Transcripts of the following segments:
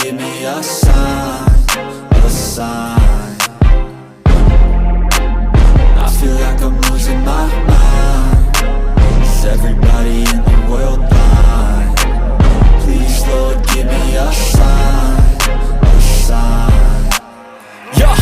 give me a sign, a sign. I feel like I'm losing my mind. Is everybody in the world blind? Please, Lord, give me a sign, a sign. Yeah,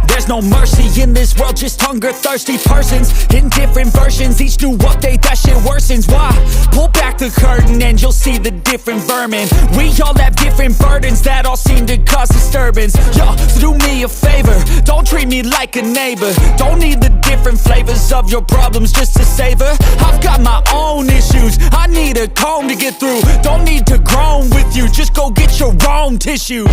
there's no mercy in this world, just hunger-thirsty persons in different versions. Each new update, that shit worsens. Why? Pull back the curtain and you'll see the different vermin. We all have different burdens that all seem to cause disturbance. Yo, so do me a favor, don't treat me like a neighbor. Don't need the different flavors of your problems just to savor. I've got my own issues, I need a comb to get through. Don't need to groan with you, just go get your own tissue.